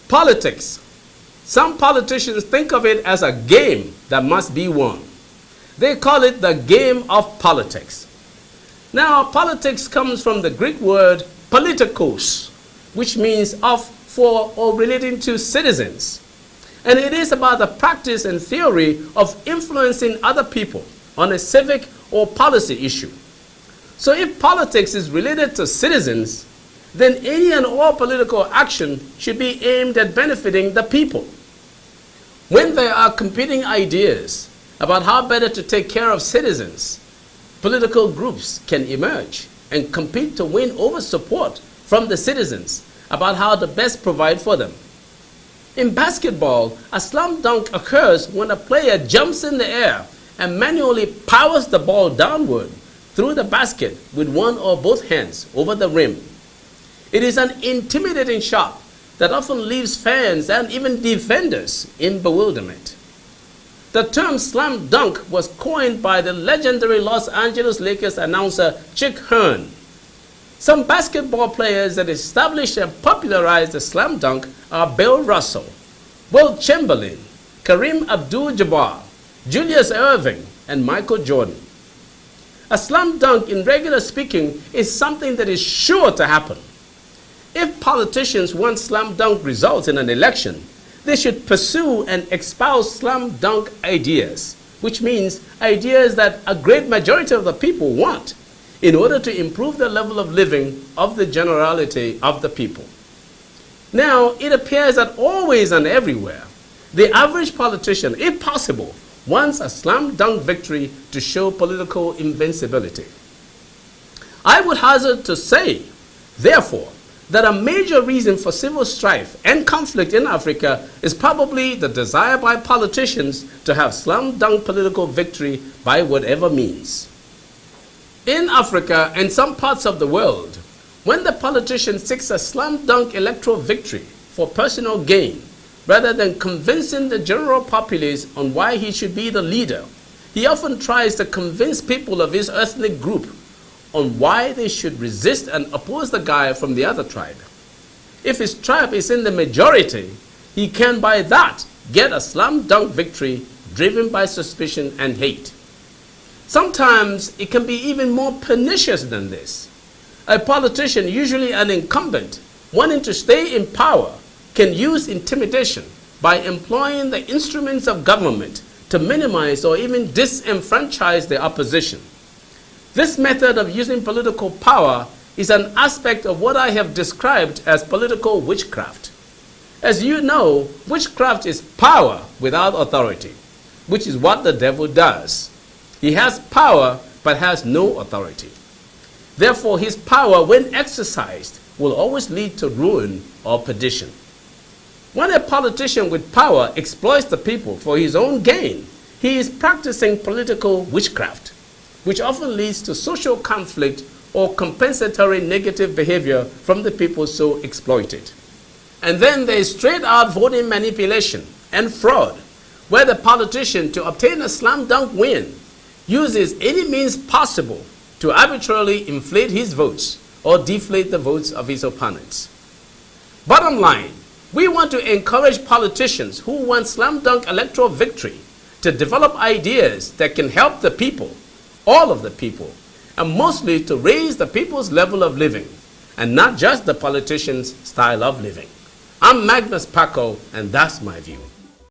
Politics. Some politicians think of it as a game that must be won. They call it the game of politics. Now, politics comes from the Greek word politikos, which means of, for, or relating to citizens. And it is about the practice and theory of influencing other people on a civic or policy issue. So if politics is related to citizens, then any and all political action should be aimed at benefiting the people. When there are competing ideas about how better to take care of citizens, political groups can emerge and compete to win over support from the citizens about how to best provide for them. In basketball, a slam dunk occurs when a player jumps in the air and manually powers the ball downward through the basket with one or both hands over the rim. It is an intimidating shot that often leaves fans and even defenders in bewilderment. The term slam dunk was coined by the legendary Los Angeles Lakers announcer Chick Hearn. Some basketball players that established and popularized the slam dunk are Bill Russell, Will Chamberlain, Kareem Abdul-Jabbar, Julius Erving, and Michael Jordan. A slam dunk, in regular speaking, is something that is sure to happen. If politicians want slam dunk results in an election, they should pursue and espouse slam dunk ideas, which means ideas that a great majority of the people want in order to improve the level of living of the generality of the people. Now, it appears that always and everywhere, the average politician, if possible, wants a slam dunk victory to show political invincibility. I would hazard to say, therefore, that a major reason for civil strife and conflict in Africa is probably the desire by politicians to have slam dunk political victory by whatever means. In Africa and some parts of the world, when the politician seeks a slam dunk electoral victory for personal gain, rather than convincing the general populace on why he should be the leader, he often tries to convince people of his ethnic group on why they should resist and oppose the guy from the other tribe. If his tribe is in the majority, he can by that get a slam dunk victory driven by suspicion and hate. Sometimes it can be even more pernicious than this. A politician, usually an incumbent, wanting to stay in power, can use intimidation by employing the instruments of government to minimize or even disenfranchise the opposition. This method of using political power is an aspect of what I have described as political witchcraft. As you know, witchcraft is power without authority, which is what the devil does. He has power but has no authority. Therefore, his power, when exercised, will always lead to ruin or perdition. When a politician with power exploits the people for his own gain, he is practicing political witchcraft, which often leads to social conflict or compensatory negative behavior from the people so exploited. And then there is straight-out voting manipulation and fraud, where the politician, to obtain a slam dunk win, uses any means possible to arbitrarily inflate his votes or deflate the votes of his opponents. Bottom line, we want to encourage politicians who want slam dunk electoral victory to develop ideas that can help the people, all of the people, and mostly to raise the people's level of living, and not just the politicians' style of living. I'm Magnus Kpakol, and that's my view.